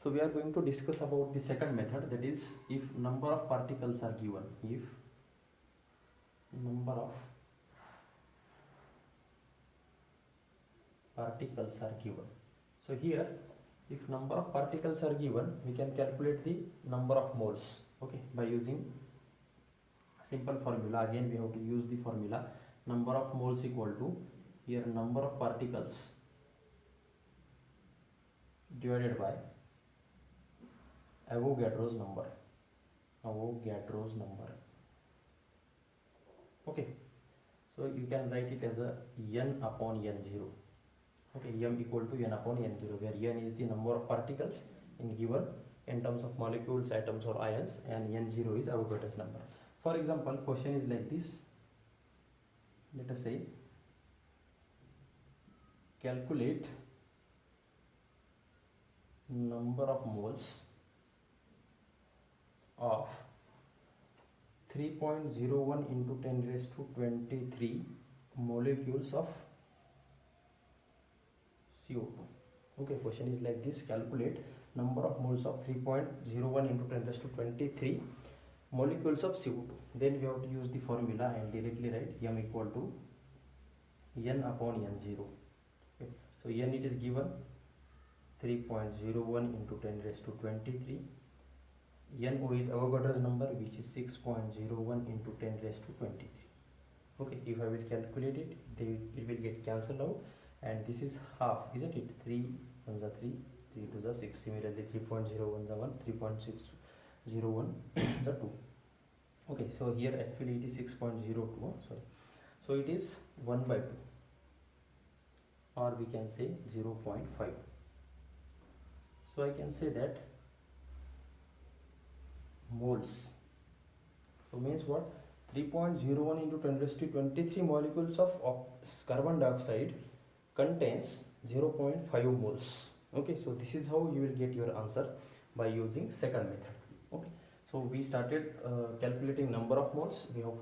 So we are going to discuss about the second method, that is if number of particles are given. If number of particles are given. So here if number of particles are given, we can calculate the number of moles, okay, by using simple formula. Again we have to use the formula number of moles equal to here number of particles divided by Avogadro's number. Okay, so you can write it as a n upon n0. Okay, m equal to n upon n0, where n is the number of particles in terms of molecules, atoms or ions, and n0 is Avogadro's number. For example, question is like this. Let us say calculate number of moles of 3.01 into 10 raised to 23 molecules of CO2. Okay, question is like this. Calculate number of moles of 3.01 into 10 raised to 23 molecules of CO2. Then we have to use the formula and directly write m equal to n upon n0. Okay. So n it is given 3.01 into 10 raised to 23. NO is Avogadro's number, which is 6.01 into 10 raised to 23. Okay, if I will calculate it, it will get cancelled out, and this is half, isn't it? 3 1 is 3, 3 2 is 6. Similarly, 3.01 is 1, 3.601 is 2. Okay, so here actually it is 6.02. Sorry, so it is 1 by 2, or we can say 0.5. So I can say that moles, so means what, 3.01 into 10 raised to 23 molecules of carbon dioxide contains 0.5 moles. Okay, so this is how you will get your answer by using second method. Okay, so we started calculating number of moles. We have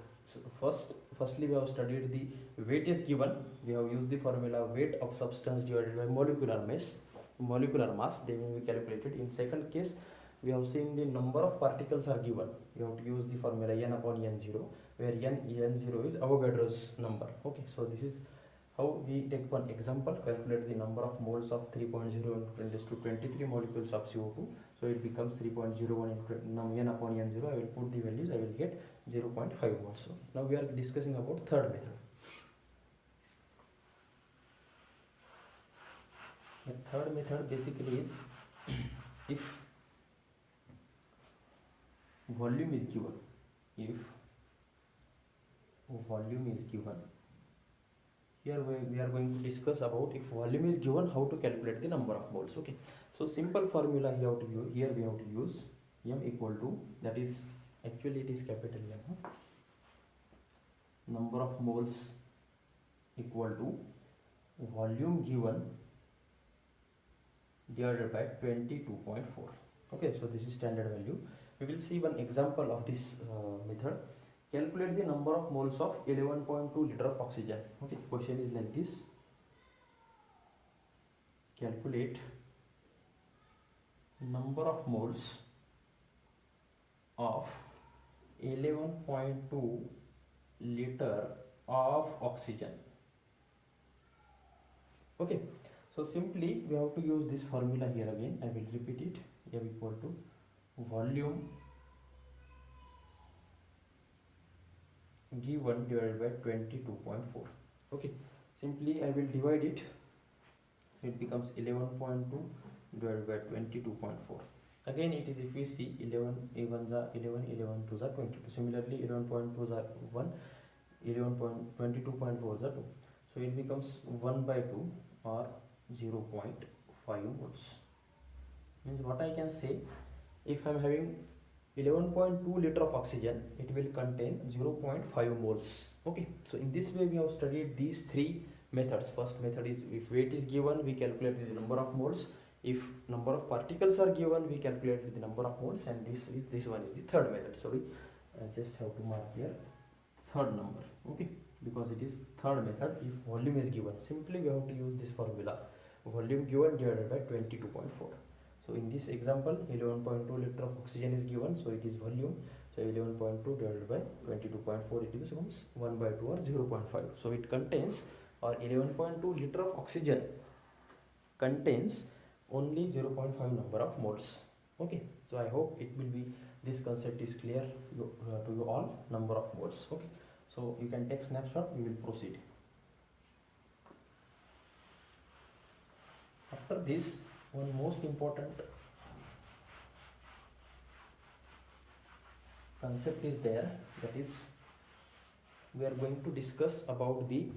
firstly we have studied the weight is given. We have used the formula weight of substance divided by molecular mass. Then we calculated. In second case, we have seen the number of particles are given. You have to use the formula n upon n0, where n0 is Avogadro's number. Okay, so this is how we take one example, calculate the number of moles of 3.0 into 10 raised to 23 molecules of CO2. So it becomes 3.01 into n upon n0. I will put the values, I will get 0.5 moles. So now we are discussing about third method. The third method basically is if volume is given. If volume is given, here we are going to discuss about if volume is given, how to calculate the number of moles. Okay, so simple formula here we have to use m equal to, that is actually it is capital M, number of moles equal to volume given divided by 22.4. okay, so this is standard value. We will see one example of this method. Calculate the number of moles of 11.2 liter of oxygen. Okay, question is like this. Calculate number of moles of 11.2 liter of oxygen. Okay, so simply we have to use this formula here again. I will repeat it. M equal to volume given divided by 22.4. okay, simply I will divide it, so it becomes 11.2 divided by 22.4. again it is, if we see, 11 1s are 11, 11 2s are 22. similarly 11.2s are 1, 11.22.4s are 2. so it becomes 1 by 2 or 0.5 moles. Means what I can say, if I am having 11.2 liter of oxygen, it will contain 0.5 moles. okay, so in this way we have studied these three methods. First method is if weight is given, we calculate the number of moles. If number of particles are given, we calculate with the number of moles, and this one is the third method. Sorry, I just have to mark here third number. Okay, because it is third method. If volume is given, simply we have to use this formula, volume given divided by 22.4. So in this example 11.2 liter of oxygen is given, so it is volume. So 11.2 divided by 22.4, it becomes 1 by 2 or 0.5. So it contains, or 11.2 liter of oxygen contains only 0.5 number of moles. Okay, so I hope it will be, this concept is clear to you all, number of moles. Okay, so you can take snapshot, we will proceed. After this, one most important concept is there, that is we are going to discuss about the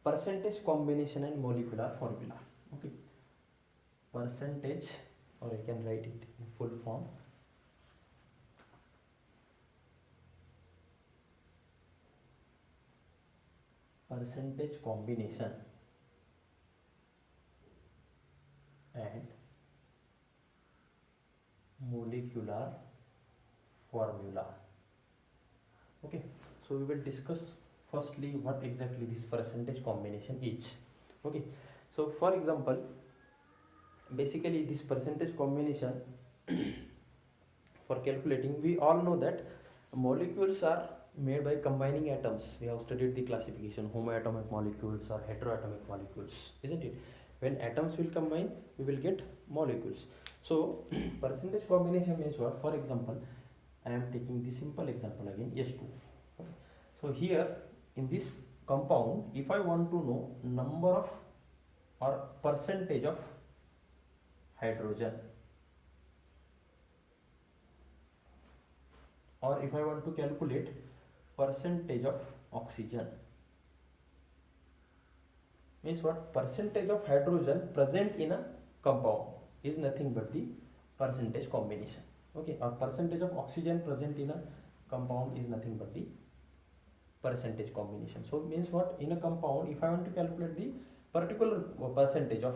percentage combination and molecular formula. Okay, percentage, or I can write it in full form, percentage combination and molecular formula. Okay, so we will discuss firstly what exactly this percentage combination is. Okay, so for example, basically this percentage combination for calculating, we all know that molecules are made by combining atoms. We have studied the classification, homoatomic molecules or heteroatomic molecules, isn't it? When atoms will combine, we will get molecules. So percentage combination means what? For example, I am taking the simple example again, H2. Okay. So here in this compound, if I want to know number of or percentage of hydrogen, or if I want to calculate percentage of oxygen, means what? Percentage of hydrogen present in a compound is nothing but the percentage combination. Okay, or percentage of oxygen present in a compound is nothing but the percentage combination. So it means what? In a compound, if I want to calculate the particular percentage of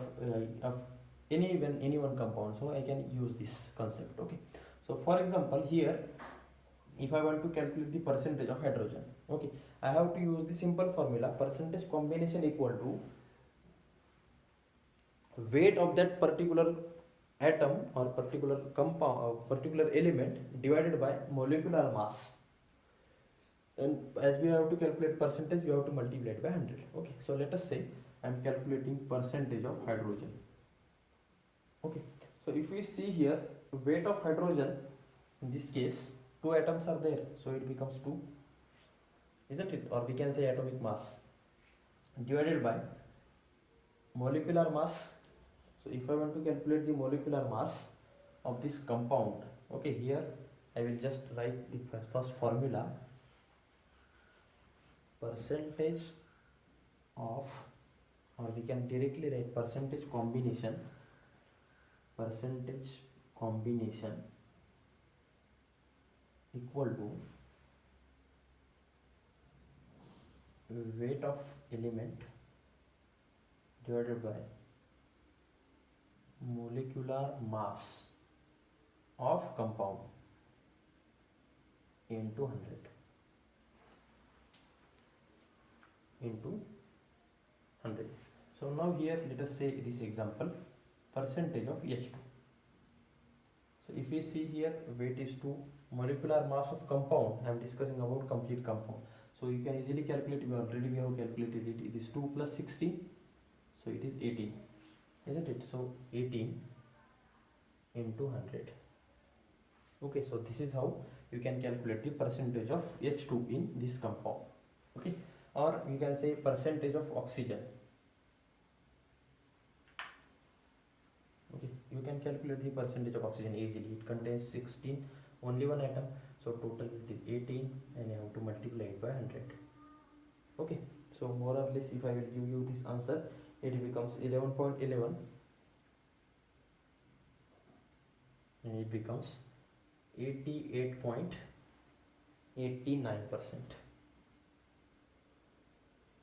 any one compound, so I can use this concept. Okay, so for example here, if I want to calculate the percentage of hydrogen, okay, I have to use the simple formula, percentage combination equal to weight of that particular atom or particular compound or particular element divided by molecular mass. And as we have to calculate percentage, we have to multiply it by 100. Okay, so let us say I am calculating percentage of hydrogen. Okay, so if we see here, weight of hydrogen, in this case 2 atoms are there, so it becomes 2, isn't it? Or we can say atomic mass divided by molecular mass. So if I want to calculate the molecular mass of this compound, okay, here I will just write the first formula, percentage of, or we can directly write percentage combination equal to weight of element divided by molecular mass of compound into 100 into 100. So now here let us say this example, percentage of H2. So if we see here, weight is 2, molecular mass of compound, I am discussing about complete compound. So you can easily calculate, we have calculated it, it is 2 plus 16, so it is 18, isn't it? So 18 into 100. Okay, so this is how you can calculate the percentage of H2 in this compound. Okay, or you can say percentage of oxygen. Okay, you can calculate the percentage of oxygen easily. It contains 16, only one atom, so total it is 18, and you have to multiply it by 100. Okay, so more or less if I will give you this answer, it becomes 11.11 and it becomes 88.89%.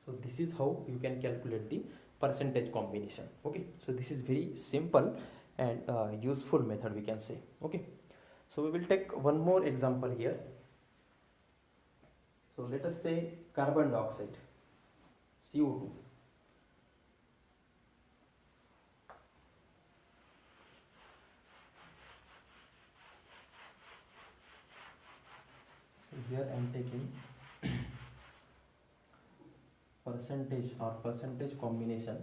So this is how you can calculate the percentage combination. Okay, so this is very simple and useful method, we can say. Okay, so we will take one more example here. So let us say carbon dioxide, CO2. here I am taking percentage combination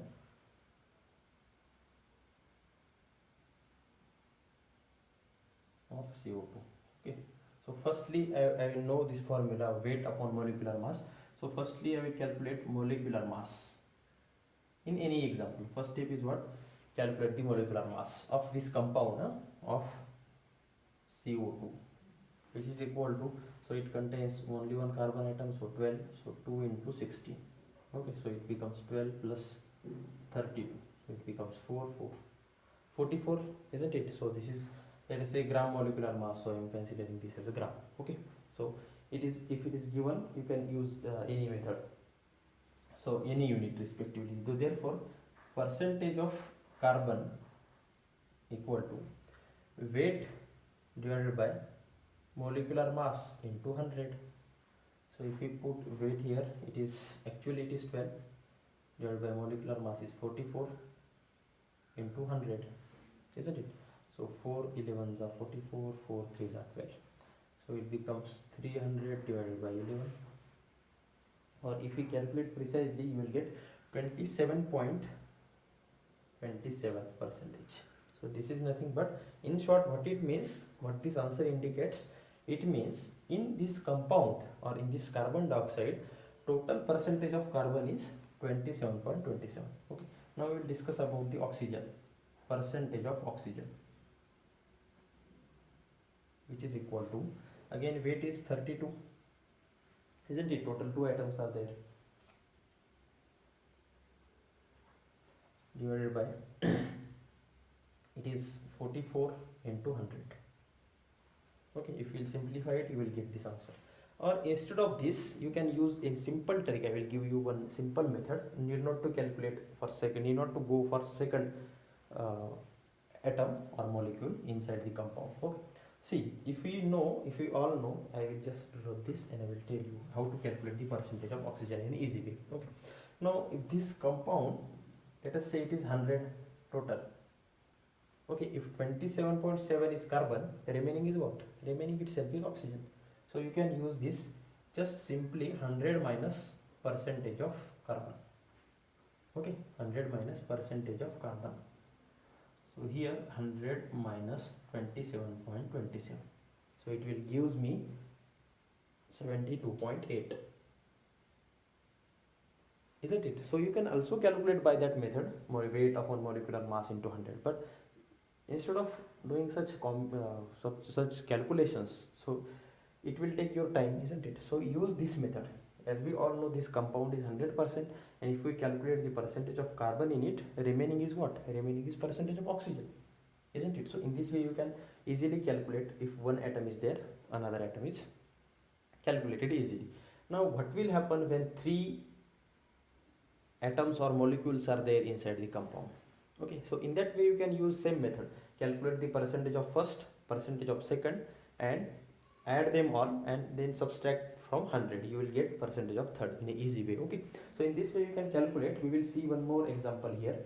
of CO2. Okay, so firstly I will know this formula, weight upon molecular mass. So firstly I will calculate molecular mass in any example. First step is what? Calculate the molecular mass of this compound of CO2, which is equal to, so it contains only one carbon atom, so 12, so 2 into 16. Okay, so it becomes 12 plus 32, so it becomes 44, isn't it? So this is, let us say, gram molecular mass, so I am considering this as a gram. Okay, so it is, if it is given, you can use any method, so any unit respectively. So therefore percentage of carbon equal to weight divided by molecular mass into 100. So if we put weight here, it is actually it is 12 divided by molecular mass is 44 into 100, isn't it? So 4 11s are 44, 4 3s are 12, so it becomes 300 divided by 11, or if we calculate precisely, you will get 27.27%. So this is nothing but, in short, what it means, what this answer indicates, it means in this compound or in this carbon dioxide, total percentage of carbon is 27.27. Okay, now we will discuss about the oxygen, percentage of oxygen, which is equal to, again weight is 32, isn't it? Total 2 atoms are there, divided by it is 44 into 100. Okay, if you will simplify it, you will get this answer. Or instead of this, you can use a simple trick. I will give you one simple method. You need not to calculate for second, you need not to go for second atom or molecule inside the compound. Okay, see, if we all know, I will just write this and I will tell you how to calculate the percentage of oxygen in an easy way. Okay, now if this compound, let us say it is 100 total. Okay, if 27.7 is carbon, remaining is what? Remaining itself is oxygen. So you can use this, just simply 100 minus percentage of carbon. Okay, 100 minus percentage of carbon. So here 100 minus 27.27. So it will gives me 72.8. Isn't it? So you can also calculate by that method, weight upon molecular mass into 100. But instead of doing such calculations, so it will take your time, isn't it? So use this method. As we all know, this compound is 100%, and if we calculate the percentage of carbon in it, remaining is what? Remaining is percentage of oxygen, isn't it? So in this way you can easily calculate, if one atom is there, another atom is calculated easily. Now what will happen when 3 atoms or molecules are there inside the compound? Okay, so in that way you can use same method, calculate the percentage of first, percentage of second, and add them all, and then subtract from 100, you will get percentage of third in an easy way. Okay, so in this way you can calculate. We will see one more example here.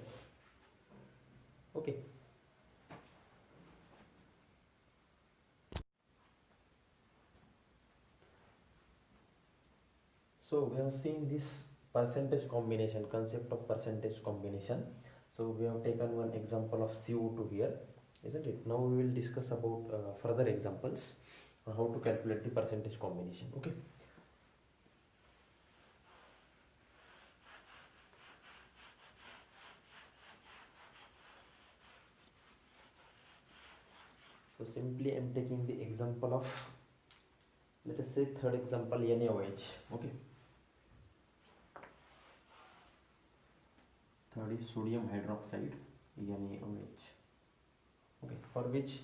Okay, so we have seen this percentage combination, concept of percentage combination. So we have taken one example of CO2 here, isn't it? Now we will discuss about further examples on how to calculate the percentage combination. Okay, so simply I am taking the example of, let us say, third example, NaOH. Okay, third is sodium hydroxide, NaOH. Okay, for which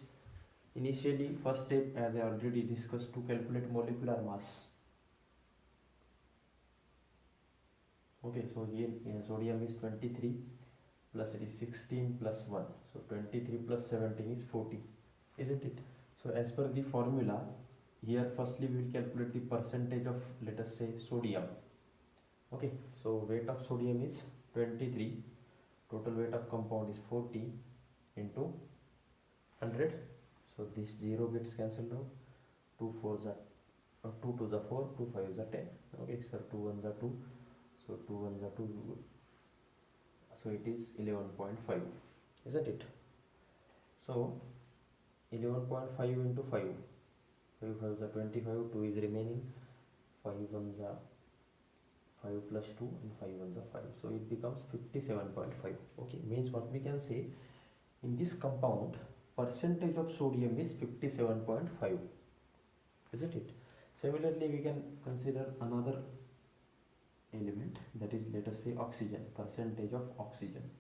initially first step, as I already discussed, to calculate molecular mass. Okay, so here sodium is 23 plus it is 16 plus 1, so 23 plus 17 is 40, isn't it? So as per the formula, here firstly we will calculate the percentage of, let us say, sodium. Okay, so weight of sodium is 23, total weight of compound is 40 into 100, so this 0 gets cancelled out, 2 4s are 2 2s are 4, 2 5s are 10. Okay, sir, 2 1s are 2, so 2 1s are 2, so it is 11.5, isn't it? So 11.5 into 5, 5 5s are 25, 2 is remaining, 5 1s are 5 plus 2, and 5 1s are 5, so it becomes 57.5. Okay, means what we can say, in this compound percentage of sodium is 57.5, isn't it? Similarly, we can consider another element, that is, let us say, oxygen, percentage of oxygen.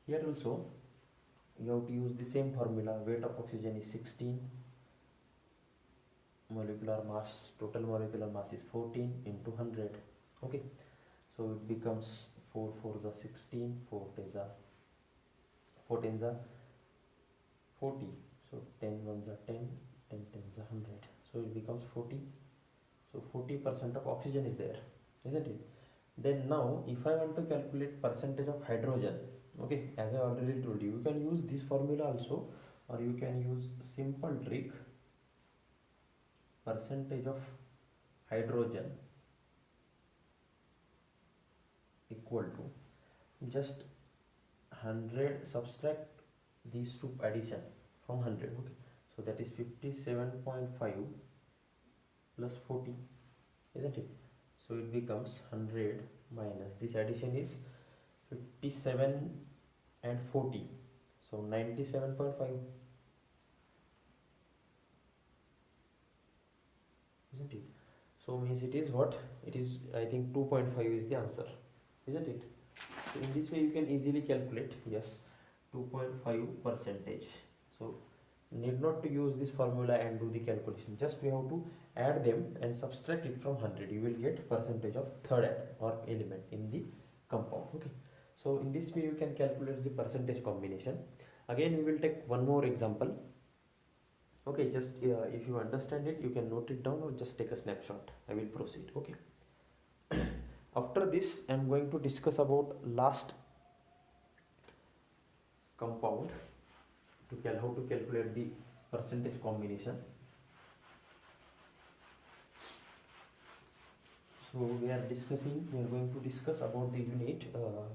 Here also you have to use the same formula. Weight of oxygen is 16, molecular mass, total molecular mass is 14 into 100. Okay, so it becomes 4 4s are 16, 4 10s are 14s are 40, so 10 1s are 10, 10 10s are 100, so it becomes 40. So 40% of oxygen is there, isn't it? Then now if I want to calculate percentage of hydrogen, okay, as I already told you, you can use this formula also, or you can use simple trick. Percentage of hydrogen equal to just 100 subtract these two addition from 100. Okay, so that is 57.5 plus 40, isn't it? So it becomes 100 minus this addition is 57 and 40, so 97.5, isn't it? So means it is what it is, I think 2.5 is the answer, isn't it? So in this way you can easily calculate, yes, 2.5 percentage. So need not to use this formula and do the calculation, just we have to add them and subtract it from 100, you will get percentage of third atom or element in the compound. Okay, so in this way you can calculate the percentage combination. Again we will take one more example. Okay, just if you understand it, you can note it down or just take a snapshot. I will proceed. Okay, after this I am going to discuss about last compound to how to calculate the percentage combination. So we are going to discuss about the unit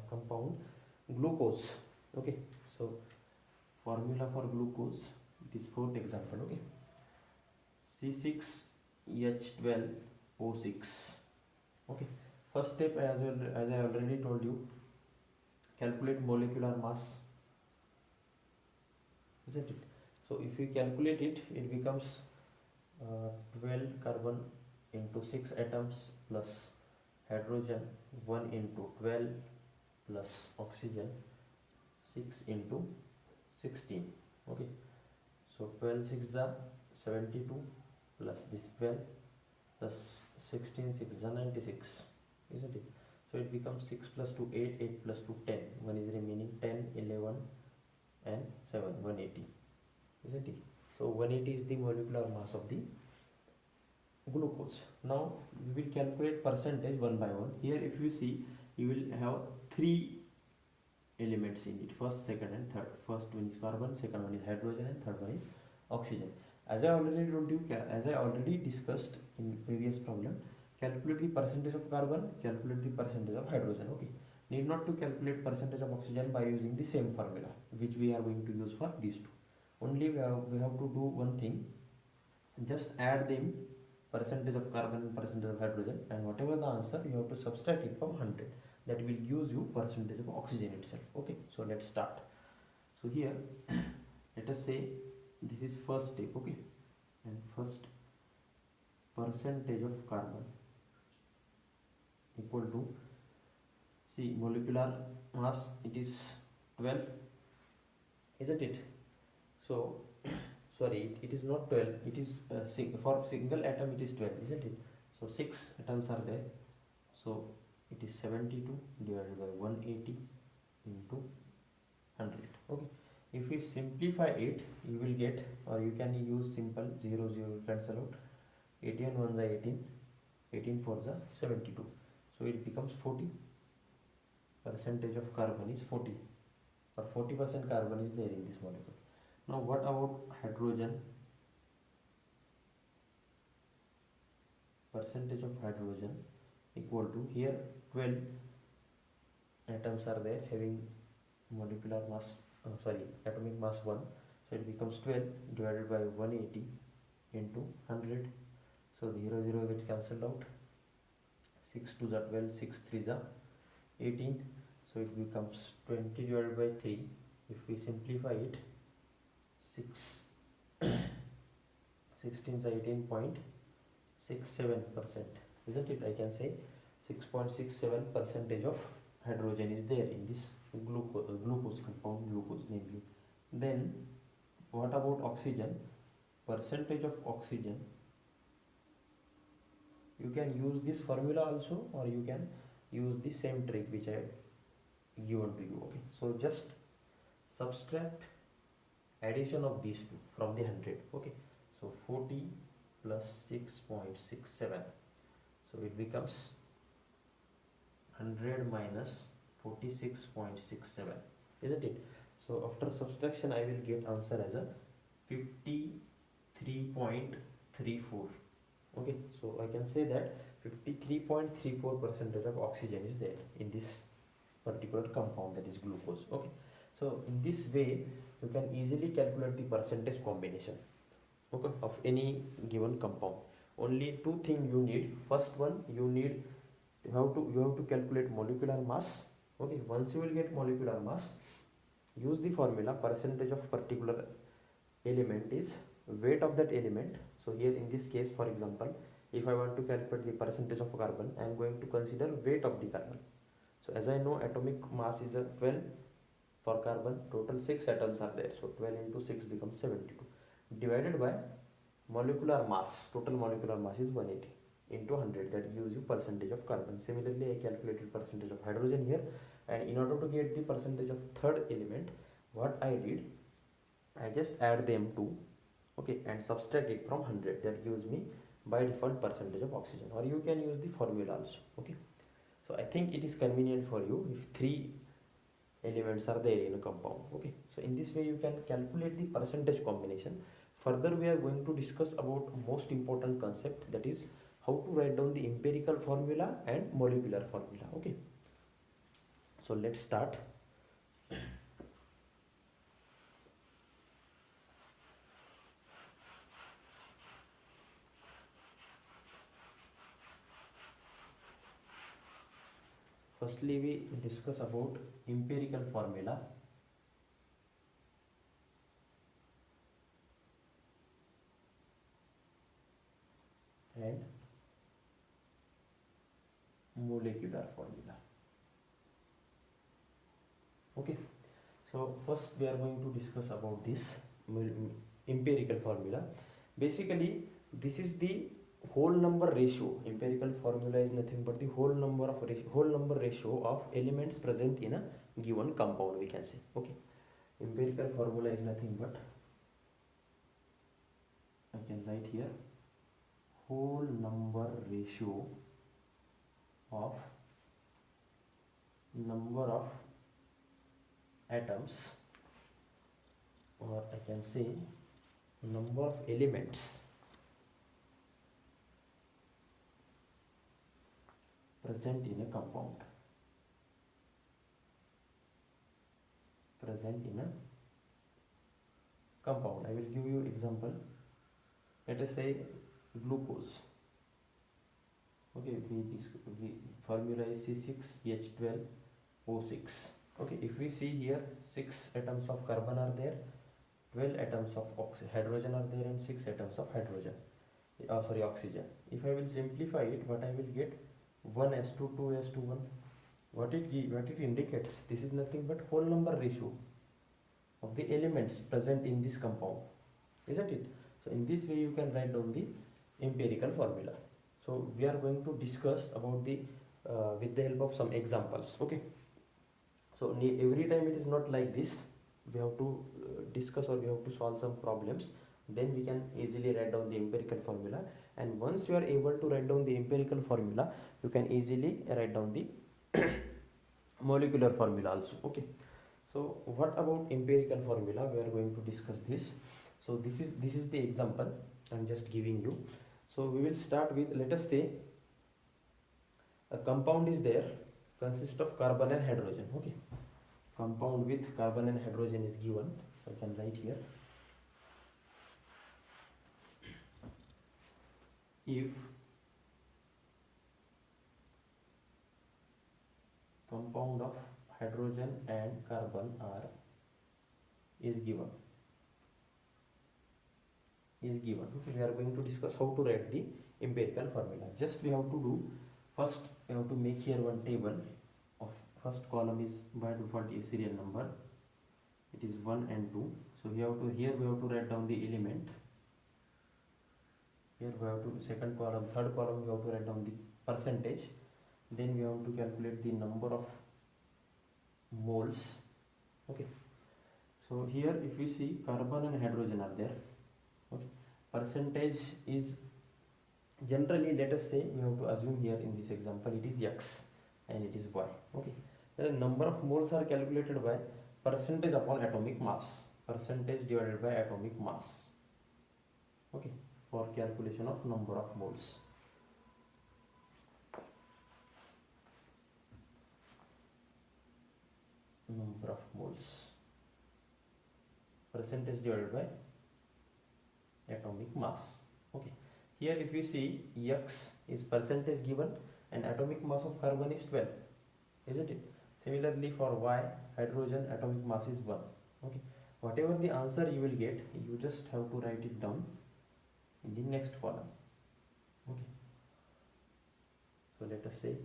compound glucose. Okay, so formula for glucose, it is fourth example. Okay, C6H12O6. Okay, first step, as I already told you, calculate molecular mass, isn't it? So if we calculate it, it becomes 12 carbon into 6 atoms plus hydrogen 1 into 12 plus oxygen 6 into 16. Okay, so 12 6 are 72 plus this 12 plus 16 6 are 96, isn't it? So it becomes 6 plus 2 8, 8 plus 2 10, 1 is remaining, 10 11 and 7 180, isn't it? So 180 is the molecular mass of the glucose. Now we will calculate percentage one by one. Here if you see, you will have three elements in it, first second and third. First one is carbon, second one is hydrogen, and third one is oxygen. As I already told you, as I already discussed in previous problem, calculate the percentage of carbon, calculate the percentage of hydrogen. Okay, need not to calculate percentage of oxygen by using the same formula which we are going to use for these two. Only we have to do one thing, just add them, percentage of carbon and percentage of hydrogen, and whatever the answer, you have to subtract it from 100. That will gives you percentage of oxygen itself. Okay, so let's start. So here let us say this is first step. Okay, and first percentage of carbon equal to, see, molecular mass, it is 12, isn't it? So sorry, it is not 12, it is for single atom it is 12, isn't it? So 6 atoms are there, so it is 72 divided by 180 into 100. Okay, if we simplify it, you will get, or you can use simple 0 0 cancel out, 18 1s are 18, 18 4s are 72, so it becomes 40. Percentage of carbon is 40, or 40% carbon is there in this molecule. Now what about hydrogen? percentage of hydrogen equal to, here 12 atoms are there having molecular mass, atomic mass 1, so it becomes 12 divided by 180 into 100. So the 0 gets cancelled out, 6 2s are 12, 6 3s are 18, so it becomes 20 divided by 3. If we simplify it, 6 16 is 18.67%, isn't it? I can say 6.67 percentage of hydrogen is there in this glucose compound, glucose namely. Then what about oxygen? Percentage of oxygen, you can use this formula also, or you can use the same trick which I given to you. Okay, so just subtract addition of these two from the 100. Okay, so 40 plus 6.67, so it becomes 100 minus 46.67, isn't it? So after subtraction I will get answer as a 53.34. okay, so I can say that 53.34 percentage of oxygen is there in this particular compound, that is glucose. Okay, so in this way you can easily calculate the percentage combination, okay, of any given compound. Only two things you need. First one, you have to calculate molecular mass. Okay, once you will get molecular mass, use the formula percentage of particular element is weight of that element. So here in this case, for example, if I want to calculate the percentage of carbon, I am going to consider weight of the carbon. So as I know, atomic mass is a 12 for carbon, total 6 atoms are there, so 12 into 6 becomes 72, divided by molecular mass, total molecular mass is 180 into 100, that gives you percentage of carbon. Similarly, I calculated percentage of hydrogen here, and in order to get the percentage of third element, what I did, I just add them to, okay, and subtract it from 100, that gives me by default percentage of oxygen, or you can use the formula also. Okay, so I think it is convenient for you if 3 elements are there in a compound. Okay, so in this way you can calculate the percentage combination. Further we are going to discuss about most important concept, that is how to write down the empirical formula and molecular formula. Okay, so let's start. Firstly, we discuss about empirical formula. And molecular formula. Okay, so first we are going to discuss about this empirical formula. Basically, this is the whole number ratio. Empirical formula is nothing but the whole number ratio of elements present in a given compound, we can say. Okay, empirical formula is nothing but, I can write here, whole number ratio of number of atoms, or I can say number of elements present in a compound. I will give you example. Let us say glucose. Okay, we formula is C6H12O6. Okay, if we see here, 6 atoms of carbon are there, 12 atoms of hydrogen are there, and 6 atoms of oxygen. If I will simplify it, what I will get, 1:2, 2:1. What it indicates, this is nothing but whole number ratio of the elements present in this compound, isn't it? So in this way you can write down the empirical formula. So we are going to discuss about the with the help of some examples. Okay, so every time it is not like this. We have to discuss, or we have to solve some problems, then we can easily write down the empirical formula. And once you are able to write down the empirical formula, you can easily write down the molecular formula also. Okay, so what about empirical formula? We are going to discuss this. So this is the example I'm just giving you. So we will start with, let us say a compound is there, consists of carbon and hydrogen. Okay, compound with carbon and hydrogen is given, so I can write here, if compound of hydrogen and carbon are is given. Okay, we are going to discuss how to write the empirical formula. Just we have to do, first we have to make here one table of, first column is by default is serial number, it is 1 and 2. So we have to write down the element. Here we have to, second column, third column we have to write down the percentage. Then we have to calculate the number of moles. Okay, so here if we see carbon and hydrogen are there. Okay, percentage is generally, let us say, we have to assume here in this example it is x and it is y. Okay, the number of moles are calculated by percentage upon atomic mass, percentage divided by atomic mass. Okay, for calculation of number of moles. Number of moles, percentage divided by atomic mass. Okay, here if you see x is percentage given and atomic mass of carbon is 12, isn't it? Similarly for y, hydrogen atomic mass is 1. Okay, whatever the answer you will get, you just have to write it down in the next column. Okay, so let us say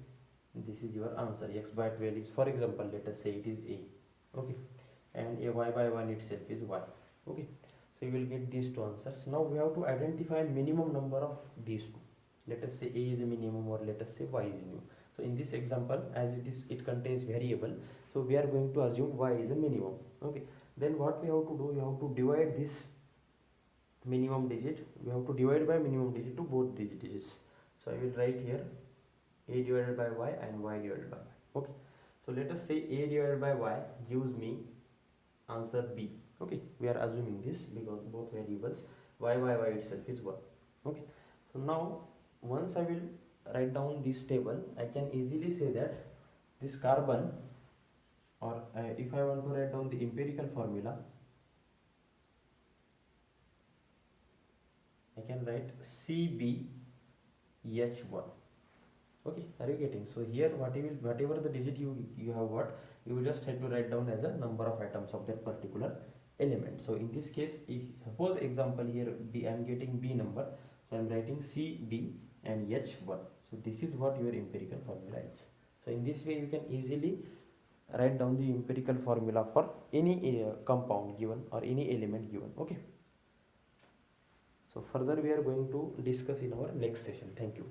this is your answer, x by 12 is, for example, let us say it is a. Okay, and a y by 1 itself is y. Okay, so you will get these two answers. Now we have to identify minimum number of these two. Let us say a is a minimum, or let us say y is a minimum. So in this example, as it contains variable, so we are going to assume y is a minimum. Okay, then what we have to do, you have to divide this minimum digit, we have to divide by minimum digit to both these digits. So I will write here a divided by y and y divided by y. Okay, so let us say a divided by y gives me answer b. Okay, we are assuming this because both variables y by y itself is 1. Okay, so now once I will write down this table, I can easily say that this carbon, or if I want to write down the empirical formula, I can write CbH1. Okay, are you getting? So here whatever the digit you have got, you just have to write down as a number of atoms of that particular element. So in this case, if suppose example here b, I am getting b number, so I am writing Cb and H1. So this is what your empirical formula is. So in this way you can easily write down the empirical formula for any compound given or any element given. Okay, so further we are going to discuss in our next session. Thank you.